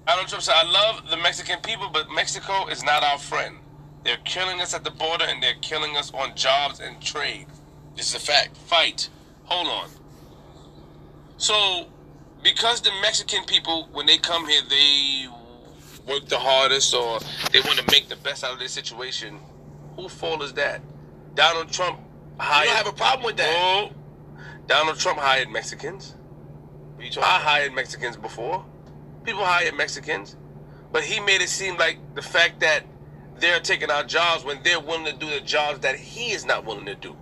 Donald Trump said, I love the Mexican people, but Mexico is not our friend. They're killing us at the border and they're killing us on jobs and trade. This is a fact. Fight. Hold on. So, because the Mexican people, when they come here, they work the hardest or they want to make the best out of their situation, whose fault is that? Donald Trump hired... You don't have a problem with that. Oh, Donald Trump hired Mexicans. I hired Mexicans before. People hired Mexicans. But he made it seem like the fact that they're taking our jobs when they're willing to do the jobs that he is not willing to do.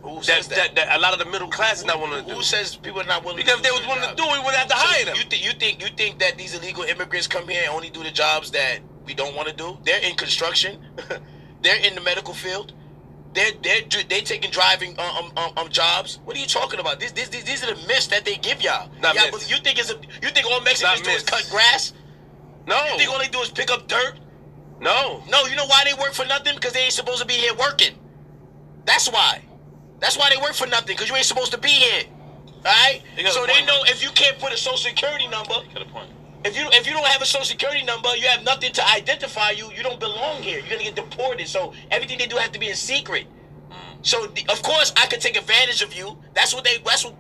Who says that? That a lot of the middle class is not willing to do. Who says people are not willing because to do? Because if they was willing to do it, we wouldn't have to hire them. You think that these illegal immigrants come here and only do the jobs that we don't want to do? They're in construction. They're in the medical field. They're taking driving jobs. What are you talking about? These are the myths that they give y'all. Not yeah, myths. But you think all Mexicans do is cut grass? No. You think all they do is pick up dirt? No. No. You know why they work for nothing? Because they ain't supposed to be here working. That's why. That's why they work for nothing, because you ain't supposed to be here. Alright? So they know if you can't put a social security number, if you don't have a social security number, you have nothing to identify you, you don't belong here. You're gonna get deported. So everything they do have to be in secret. So of course I could take advantage of you. That's what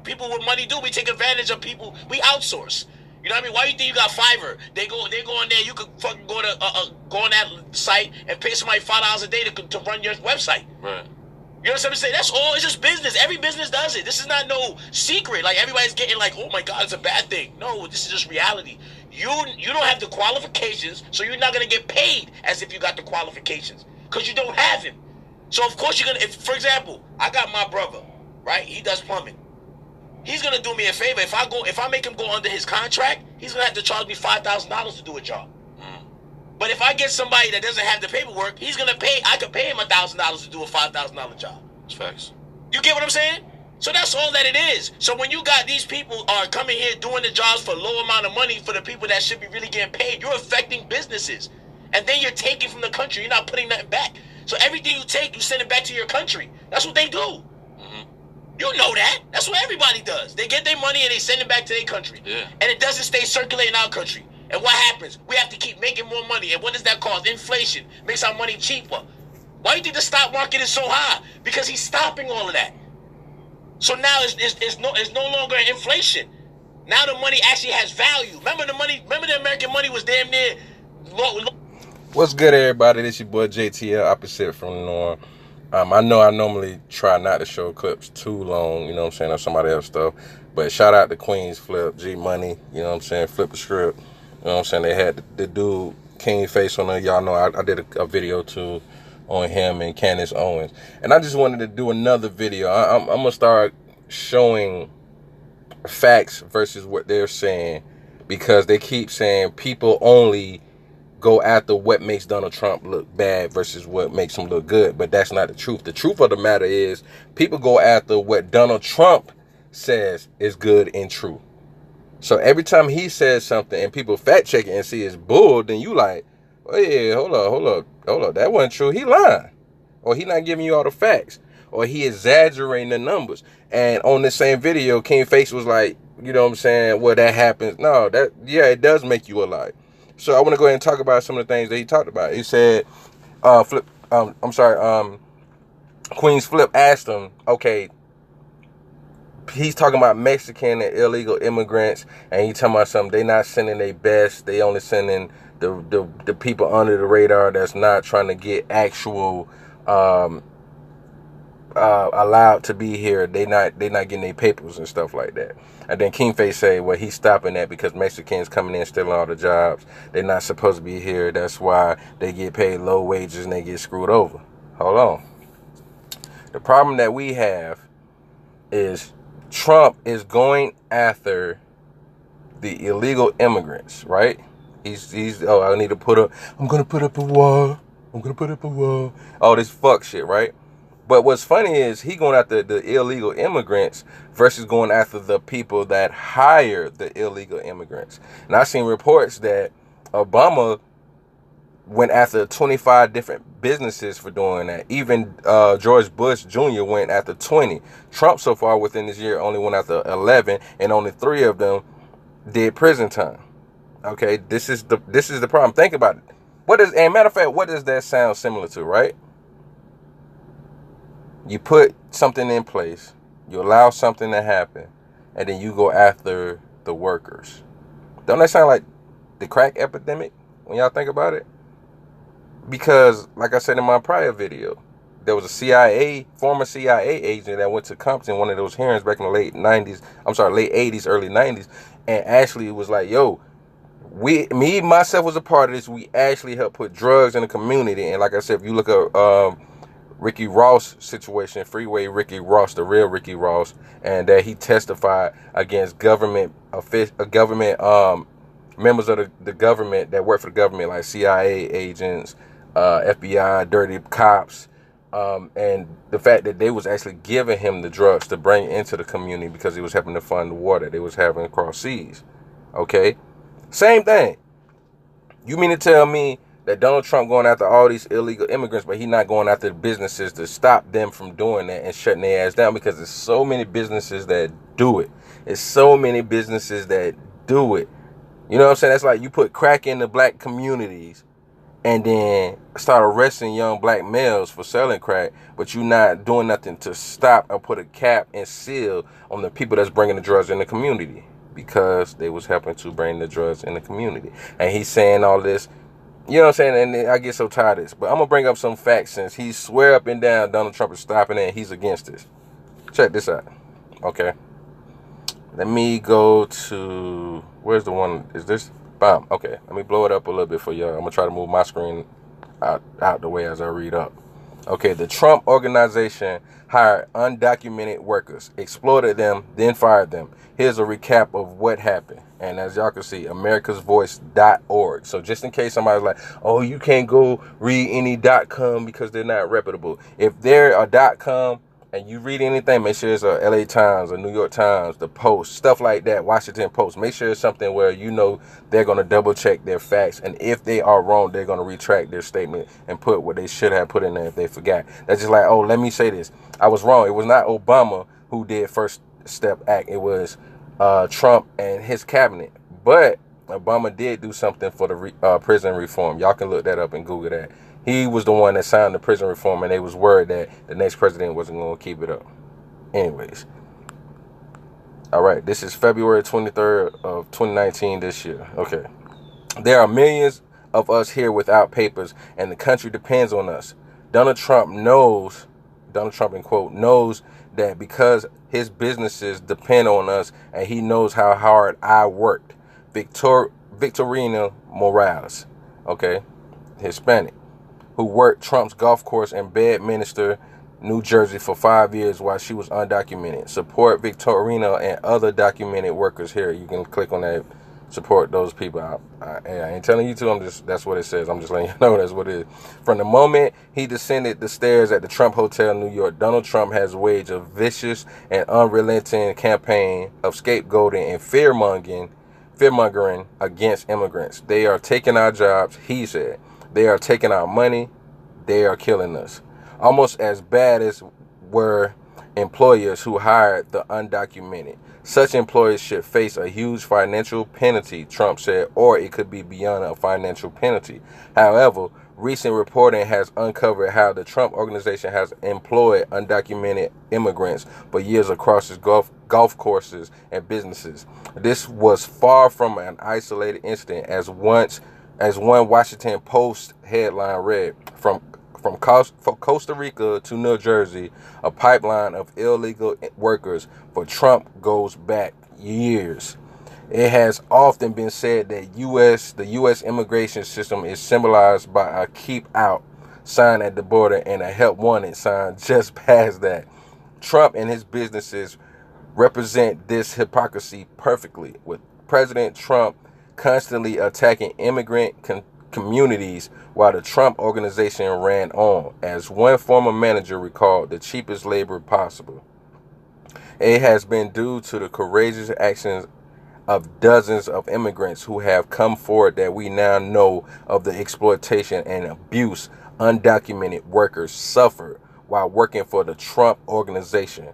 people with money do. We take advantage of people. We outsource. You know what I mean? Why you think you got Fiverr? They go on there. You could fucking go on that site and pay somebody $5 a day to run your website. Right. You know what I'm saying? That's all. It's just business. Every business does it. This is not no secret. Like everybody's getting like, oh my God, it's a bad thing. No, this is just reality. You don't have the qualifications, so you're not gonna get paid as if you got the qualifications because you don't have them. So of course you're gonna. If, for example, I got my brother, right? He does plumbing. He's gonna do me a favor. If I make him go under his contract, he's gonna have to charge me $5,000 to do a job. But if I get somebody that doesn't have the paperwork, he's gonna pay. I could pay him $1,000 to do a $5,000 job. That's facts. You get what I'm saying? So that's all that it is. So when you got these people are coming here doing the jobs for a low amount of money for the people that should be really getting paid, you're affecting businesses, and then you're taking from the country. You're not putting nothing back. So everything you take, you send it back to your country. That's what they do. Mm-hmm. You know that. That's what everybody does. They get their money and they send it back to their country. Yeah. And it doesn't stay circulating in our country. And what happens? We have to keep making more money. And what does that cause? Inflation makes our money cheaper. Why do you think the stock market is so high? Because he's stopping all of that. So now it's no longer inflation. Now the money actually has value. Remember the American money was damn near low. What's good, everybody? This your boy JTL, opposite from the norm. I know I normally try not to show clips too long, you know what I'm saying, or somebody else stuff. But shout out to Queens Flip, G Money, you know what I'm saying, Flip the Script. You know what I'm saying? They had the dude, King Face, on there. Y'all know I did a video too on him and Candace Owens. And I just wanted to do another video. I'm going to start showing facts versus what they're saying, because they keep saying people only go after what makes Donald Trump look bad versus what makes him look good. But that's not the truth. The truth of the matter is people go after what Donald Trump says is good and true. So every time he says something and people fact check it and see it's bull, then you like, oh yeah, hold up, that wasn't true. He lying, or he not giving you all the facts, or he exaggerating the numbers. And on the same video, King Face was like, you know what I'm saying? Well, that happens. No, it does make you a lie. So I want to go ahead and talk about some of the things that he talked about. He said, Queen's Flip asked him, okay, he's talking about Mexican and illegal immigrants, and he talking about something. They not sending their best. They only sending the people under the radar that's not trying to get actual allowed to be here. They not getting their papers and stuff like that. And then King Face say, well, he's stopping that because Mexicans coming in stealing all the jobs. They're not supposed to be here. That's why they get paid low wages and they get screwed over. Hold on. The problem that we have is Trump is going after the illegal immigrants, right? I need to I'm going to put up a wall. I'm going to put up a wall. All this fuck shit, right? But what's funny is he going after the illegal immigrants versus going after the people that hire the illegal immigrants. And I've seen reports that Obama went after 25 different businesses for doing that. Even George Bush Jr. went after 20. Trump so far within this year only went after 11, and only 3 of them did prison time. Okay, this is the problem. Think about it. And matter of fact, what does that sound similar to, right? You put something in place, you allow something to happen, and then you go after the workers. Don't that sound like the crack epidemic when y'all think about it? Because, like I said in my prior video, there was a former CIA agent that went to Compton, one of those hearings back in the late 80s, early 90s, and actually was like, yo, myself was a part of this. We actually helped put drugs in the community. And like I said, if you look at Ricky Ross situation, Freeway Ricky Ross, the real Ricky Ross, and that he testified against government members of the government that work for the government, like CIA agents, FBI, dirty cops, and the fact that they was actually giving him the drugs to bring into the community because he was helping to fund the war that they was having across seas. Okay, same thing. You mean to tell me that Donald Trump going after all these illegal immigrants, but he not going after the businesses to stop them from doing that and shutting their ass down? Because there's so many businesses that do it. It's so many businesses that do it. You know what I'm saying? That's like you put crack in the black communities and then start arresting young black males for selling crack, but you not doing nothing to stop or put a cap and seal on the people that's bringing the drugs in the community because they was helping to bring the drugs in the community. And he's saying all this. You know what I'm saying? And I get so tired of this. But I'm going to bring up some facts since he swear up and down Donald Trump is stopping it and he's against this. Check this out. Okay. Let me go to... Where's the one? Is this? Bam. Okay. Let me blow it up a little bit for y'all. I'm going to try to move my screen out the way as I read up. Okay. The Trump organization hired undocumented workers, exploited them, then fired them. Here's a recap of what happened. And as y'all can see, americasvoice.org. So just in case somebody's like, oh, you can't go read any .com because they're not reputable. If they're a .com and you read anything, make sure it's a LA Times, a New York Times, the Post, stuff like that, Washington Post. Make sure it's something where you know they're going to double check their facts. And if they are wrong, they're going to retract their statement and put what they should have put in there if they forgot. That's just like, oh, let me say this. I was wrong. It was not Obama who did First Step Act. It was Trump and his cabinet. But Obama did do something for the prison reform. Y'all can look that up and Google that. He was the one that signed the prison reform, and they was worried that the next president wasn't going to keep it up. Anyways. All right. This is February 23rd of 2019 this year. Okay. There are millions of us here without papers, and the country depends on us. Donald Trump in quote, knows that because his businesses depend on us, and he knows how hard I worked. Victorina Morales, okay, Hispanic, who worked Trump's golf course in Bedminster, New Jersey for 5 years while she was undocumented. Support Victorina and other documented workers here. You can click on that. Support those people. I ain't telling you to. That's what it says. I'm just letting you know that's what it is. From the moment he descended the stairs at the Trump Hotel in New York, Donald Trump has waged a vicious and unrelenting campaign of scapegoating and fear-mongering against immigrants. They are taking our jobs, he said. They are taking our money. They are killing us. Almost as bad as were employers who hired the undocumented. Such employers should face a huge financial penalty, Trump said, or it could be beyond a financial penalty. However, recent reporting has uncovered how the Trump organization has employed undocumented immigrants for years across its golf courses and businesses. This was far from an isolated incident, as one Washington Post headline read, from Costa Rica to New Jersey, a pipeline of illegal workers for Trump goes back years. It has often been said that the U.S. immigration system is symbolized by a keep out sign at the border and a help wanted sign just past that. Trump and his businesses represent this hypocrisy perfectly, with President Trump constantly attacking immigrant communities while the Trump organization ran on. As one former manager recalled, the cheapest labor possible. It has been due to the courageous actions of dozens of immigrants who have come forward that we now know of the exploitation and abuse undocumented workers suffered while working for the Trump organization.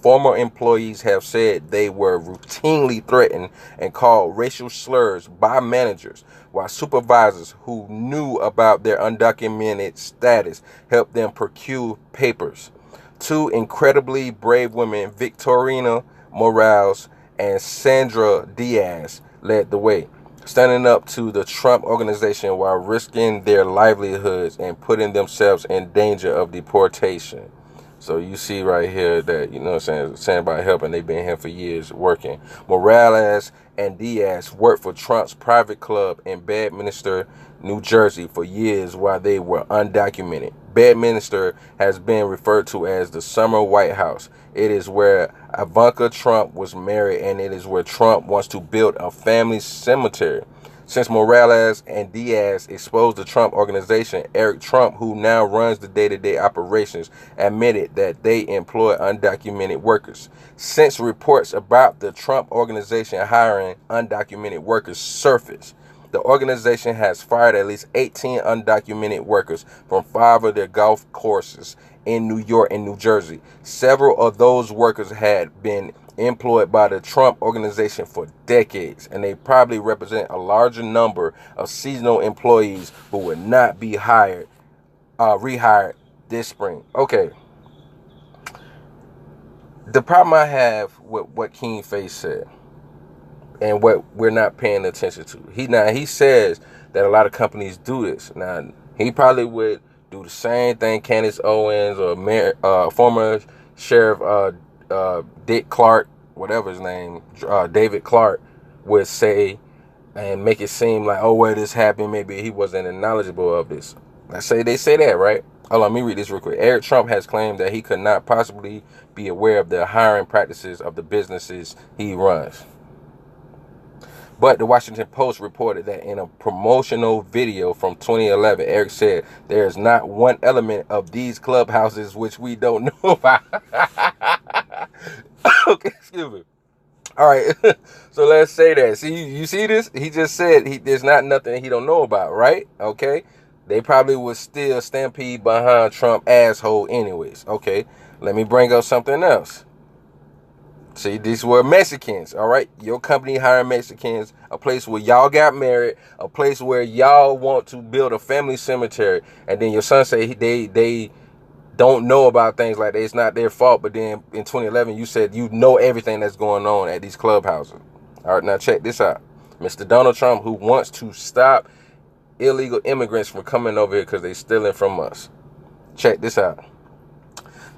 former employees have said they were routinely threatened and called racial slurs by managers, while supervisors who knew about their undocumented status helped them procure papers. Two incredibly brave women, Victorina Morales and Sandra Diaz, led the way, standing up to the Trump organization while risking their livelihoods and putting themselves in danger of deportation. So you see right here that, you know what I'm saying about helping. They've been here for years working. Morales and Diaz worked for Trump's private club in Bedminster, New Jersey for years while they were undocumented. Bedminster has been referred to as the Summer White House. It is where Ivanka Trump was married, and it is where Trump wants to build a family cemetery. Since Morales and Diaz exposed the Trump organization, Eric Trump, who now runs the day-to-day operations, admitted that they employ undocumented workers. Since reports about the Trump organization hiring undocumented workers surfaced, the organization has fired at least 18 undocumented workers from 5 of their golf courses in New York and New Jersey. Several of those workers had been employed by the Trump organization for decades, and they probably represent a larger number of seasonal employees who would not be rehired this spring. Okay. The problem I have with what King Face said and what we're not paying attention to. He says that a lot of companies do this. Now, he probably would do the same thing Candace Owens or former Sheriff Dick Clark, whatever his name, David Clark, would say and make it seem like, oh, well, this happened. Maybe he wasn't knowledgeable of this. Let's say they say that, right? Hold on, let me read this real quick. Eric Trump has claimed that he could not possibly be aware of the hiring practices of the businesses he runs. But the Washington Post reported that in a promotional video from 2011, Eric said, there is not one element of these clubhouses which we don't know about. Okay, excuse me. All right, so let's say that. See, you see this? He just said there's not nothing he don't know about, right? Okay, they probably would still stampede behind Trump asshole anyways. Okay, let me bring up something else. See, these were Mexicans, all right? Your company hiring Mexicans, a place where y'all got married, a place where y'all want to build a family cemetery, and then your son say they don't know about things like that. It's not their fault, but then in 2011, you said you know everything that's going on at these clubhouses. All right, now check this out. Mr. Donald Trump, who wants to stop illegal immigrants from coming over here because they're stealing from us. Check this out.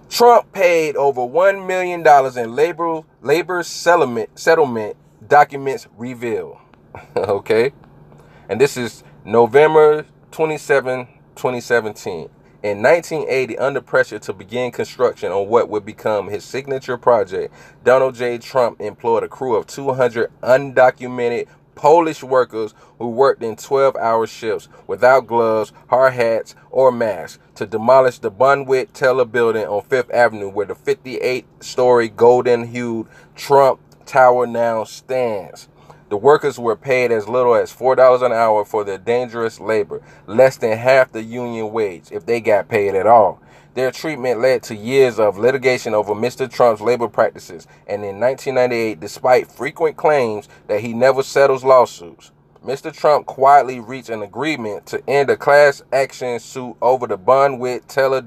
Trump paid over $1 million in labor settlement documents reveal. Okay? And this is November 27, 2017. In 1980, under pressure to begin construction on what would become his signature project, Donald J. Trump employed a crew of 200 undocumented Polish workers who worked in 12-hour shifts without gloves, hard hats, or masks to demolish the Bonwit Teller building on 5th Avenue where the 58-story golden-hued Trump Tower now stands. The workers were paid as little as $4 an hour for their dangerous labor, less than half the union wage if they got paid at all. Their treatment led to years of litigation over Mr. Trump's labor practices, and in 1998, despite frequent claims that he never settles lawsuits, Mr. Trump quietly reached an agreement to end a class action suit over the Bonwit Teller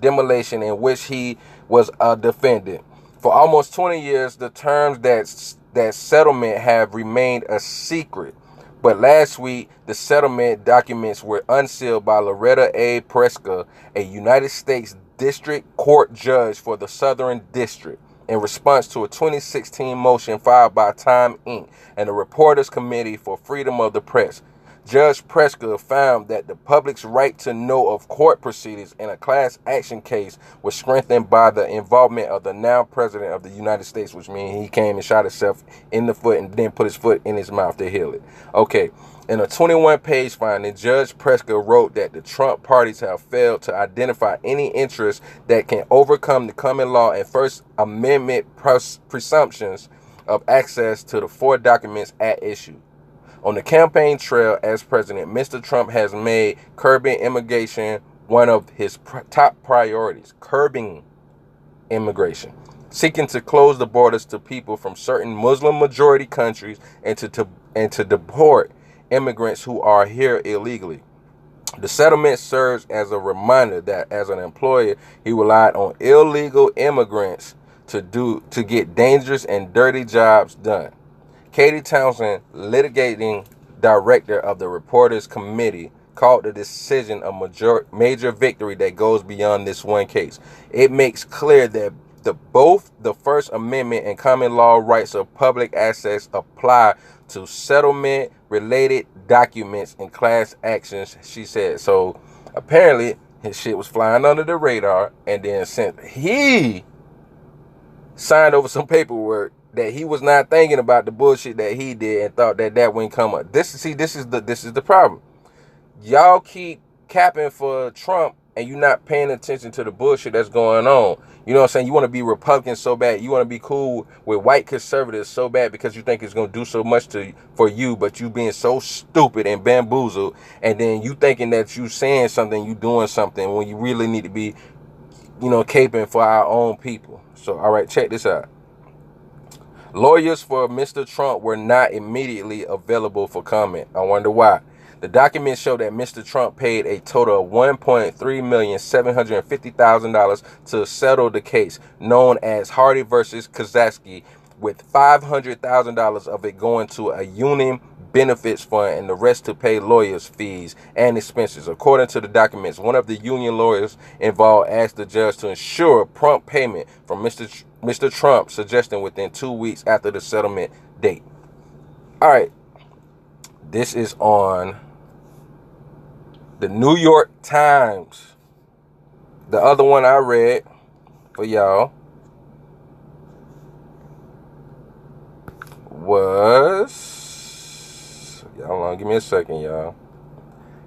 demolition in which he was a defendant. For almost 20 years, the terms that settlement have remained a secret. But last week, the settlement documents were unsealed by Loretta A. Preska, a United States District Court judge for the Southern District, in response to a 2016 motion filed by Time Inc. and the Reporters Committee for Freedom of the Press. Judge Preska found that the public's right to know of court proceedings in a class action case was strengthened by the involvement of the now President of the United States, which means he came and shot himself in the foot and then put his foot in his mouth to heal it. Okay, in a 21-page finding, Judge Preska wrote that the Trump parties have failed to identify any interest that can overcome the common law and First Amendment presumptions of access to the 4 documents at issue. On the campaign trail as president, Mr. Trump has made curbing immigration one of his top priorities. Curbing immigration. seeking to close the borders to people from certain Muslim majority countries and to deport immigrants who are here illegally. The settlement serves as a reminder that as an employer, he relied on illegal immigrants to get dangerous and dirty jobs done. Katie Townsend, litigating director of the Reporters Committee, called the decision a major victory that goes beyond this one case. It makes clear that both the First Amendment and common law rights of public access apply to settlement-related documents and class actions, she said. So apparently his shit was flying under the radar, and then he signed over some paperwork that he was not thinking about the bullshit that he did and thought that wouldn't come up. This is the problem. Y'all keep capping for Trump and you're not paying attention to the bullshit that's going on. You know what I'm saying? You want to be Republican so bad. You want to be cool with white conservatives so bad because you think it's going to do so much for you, but you being so stupid and bamboozled, and then you thinking that you saying something, you doing something when you really need to be, caping for our own people. So, all right, check this out. Lawyers for Mr. Trump were not immediately available for comment. I wonder why. The documents show that Mr. Trump paid a total of $1,750,000 to settle the case, known as Hardy versus Kazatsky, with $500,000 of it going to a union benefits fund and the rest to pay lawyers' fees and expenses. According to the documents, one of the union lawyers involved asked the judge to ensure prompt payment from Mr. Trump, suggesting within 2 weeks after the settlement date. All right, this is on the New York Times. The other one I read for y'all was, y'all give me a second, y'all.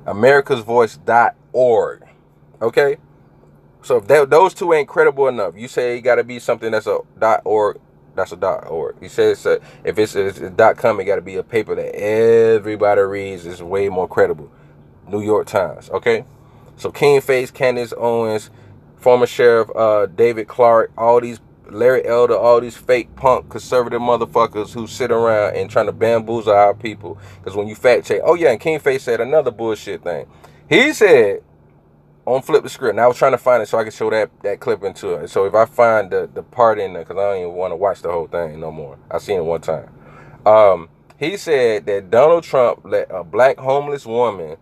AmericasVoice.org. Okay? So if those two ain't credible enough, you say it got to be something that's a .org, that's a .org. You say if it's a .com, it got to be a paper that everybody reads. Is way more credible. New York Times, okay? So King Face, Candace Owens, former Sheriff David Clark, all these, Larry Elder, all these fake punk conservative motherfuckers who sit around and trying to bamboozle our people. Because when you fact check, oh yeah, and King Face said another bullshit thing. He said, on Flip the Script, and I was trying to find it so I could show that clip into it. So if I find the part in there, because I don't even want to watch the whole thing no more. I seen it one time. He said that Donald Trump let a black homeless woman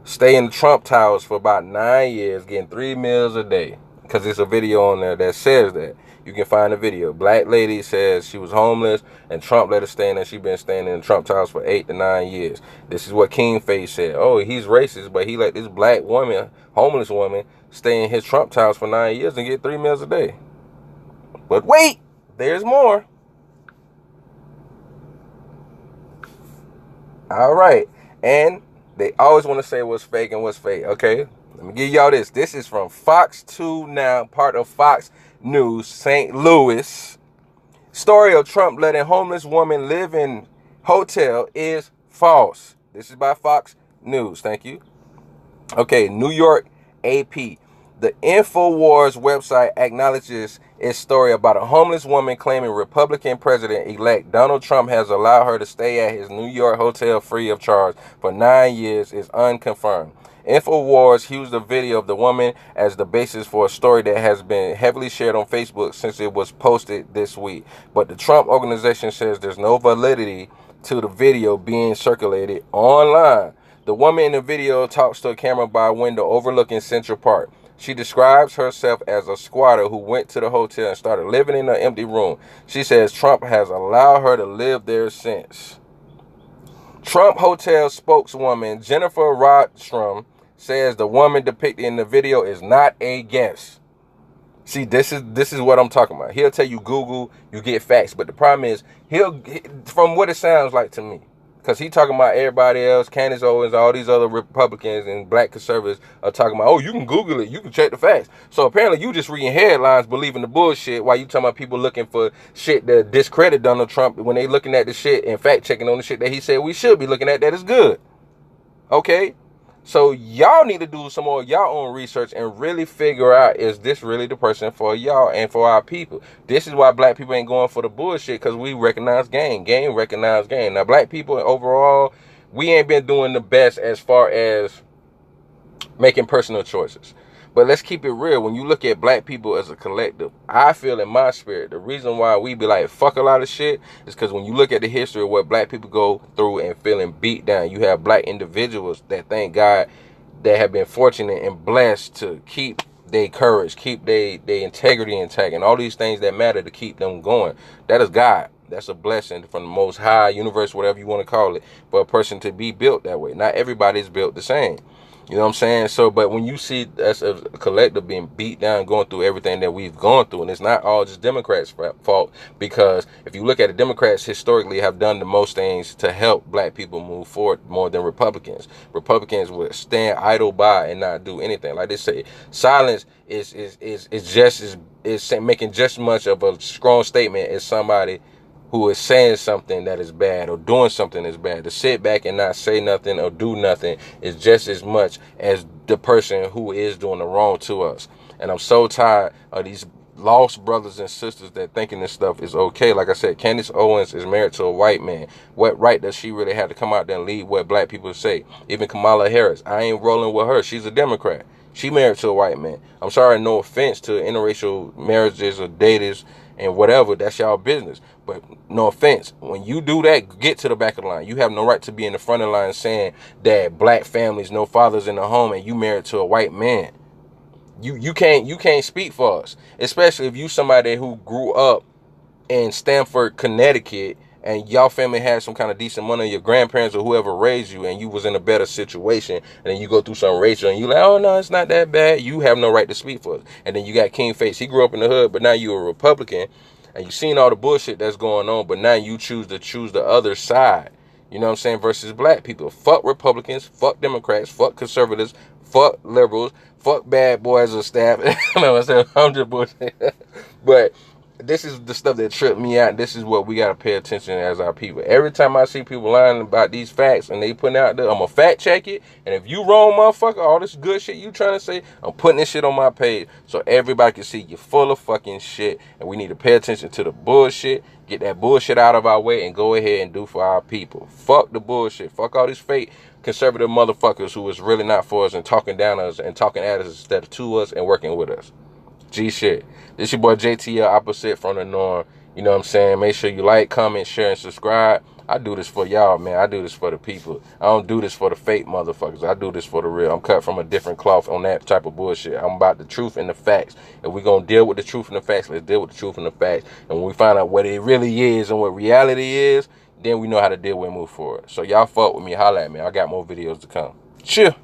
stay in the Trump Towers for about 9 years, getting 3 meals a day. Because there's a video on there that says that. You can find the video. Black lady says she was homeless, and Trump let her stay in there. She's been staying in the Trump Towers for 8 to 9 years. This is what King Face said. Oh, he's racist, but he let this black woman, homeless woman, stay in his Trump Towers for 9 years and get 3 meals a day. But wait, there's more. All right, and they always want to say what's fake and what's fake. Okay, let me give y'all this. This is from Fox 2 Now, part of Fox News, St. Louis. Story of Trump letting homeless woman live in hotel is false. This is by Fox News. Thank you. Okay, New York AP. The InfoWars website acknowledges its story about a homeless woman claiming Republican President-elect Donald Trump has allowed her to stay at his New York hotel free of charge for 9 years is unconfirmed. InfoWars used a video of the woman as the basis for a story that has been heavily shared on Facebook since it was posted this week. But the Trump organization says there's no validity to the video being circulated online. The woman in the video talks to a camera by a window overlooking Central Park. She describes herself as a squatter who went to the hotel and started living in an empty room. She says Trump has allowed her to live there since. Trump Hotel spokeswoman Jennifer Rodstrom says the woman depicted in the video is not a guest. See, this is what I'm talking about. He'll tell you Google, you get facts, but the problem is from what it sounds like to me, because he talking about everybody else, Candace Owens, all these other Republicans and black conservatives are talking about, oh, you can Google it, you can check the facts. So apparently you just reading headlines, believing the bullshit, while you talking about people looking for shit that discredit Donald Trump when they looking at the shit and fact checking on the shit that he said we should be looking at that is good. Okay? So y'all need to do some more y'all own research and really figure out, is this really the person for y'all and for our people? This is why black people ain't going for the bullshit, because we recognize game. Game recognize game. Now, black people overall, we ain't been doing the best as far as making personal choices. But let's keep it real. When you look at black people as a collective, I feel in my spirit, the reason why we be like, fuck a lot of shit, is because when you look at the history of what black people go through and feeling beat down, you have black individuals that, thank God, that have been fortunate and blessed to keep their courage, keep their integrity intact, and all these things that matter to keep them going. That is God. That's a blessing from the Most High, universe, whatever you want to call it, for a person to be built that way. Not everybody's built the same. You know what I'm saying? So, but when you see us as a collective being beat down, going through everything that we've gone through, and it's not all just Democrats' fault, because if you look at it, Democrats historically have done the most things to help black people move forward more than Republicans. Republicans would stand idle by and not do anything. Like they say, silence is making just as much of a strong statement as somebody who is saying something that is bad or doing something that's bad. To sit back and not say nothing or do nothing is just as much as the person who is doing the wrong to us. And I'm so tired of these lost brothers and sisters that thinking this stuff is okay. Like I said, Candace Owens is married to a white man. What right does she really have to come out there and lead what black people say? Even Kamala Harris, I ain't rolling with her. She's a Democrat. She married to a white man. I'm sorry, no offense to interracial marriages or daters and whatever, that's y'all business. But no offense, when you do that, get to the back of the line. You have no right to be in the front of the line saying that black families, no fathers in the home, and you married to a white man. You can't speak for us, especially if you somebody who grew up in Stamford, Connecticut, and y'all family had some kind of decent money, your grandparents or whoever raised you, and you was in a better situation, and then you go through some racial, and you like, oh no, it's not that bad. You have no right to speak for us. And then you got King Face. He grew up in the hood, but now you're a Republican, and you seen all the bullshit that's going on, but now you choose the other side. You know what I'm saying? Versus black people. Fuck Republicans, fuck Democrats, fuck conservatives, fuck liberals, fuck bad boys of staff. You know what I'm saying? I'm just bullshit. But this is the stuff that tripped me out. This is what we got to pay attention as our people. Every time I see people lying about these facts and they putting out there, I'm going to fact check it. And if you wrong, motherfucker, all this good shit you trying to say, I'm putting this shit on my page so everybody can see you're full of fucking shit. And we need to pay attention to the bullshit. Get that bullshit out of our way and go ahead and do for our people. Fuck the bullshit. Fuck all these fake conservative motherfuckers who is really not for us and talking down us and talking at us instead of to us and working with us. G shit. This your boy JTL, opposite from the norm. You know what I'm saying? Make sure you like, comment, share, and subscribe. I do this for y'all, man. I do this for the people. I don't do this for the fake motherfuckers. I do this for the real. I'm cut from a different cloth on that type of bullshit. I'm about the truth and the facts. If we're going to deal with the truth and the facts, let's deal with the truth and the facts. And when we find out what it really is and what reality is, then we know how to deal with and move forward. So y'all fuck with me. Holla at me. I got more videos to come. Chill.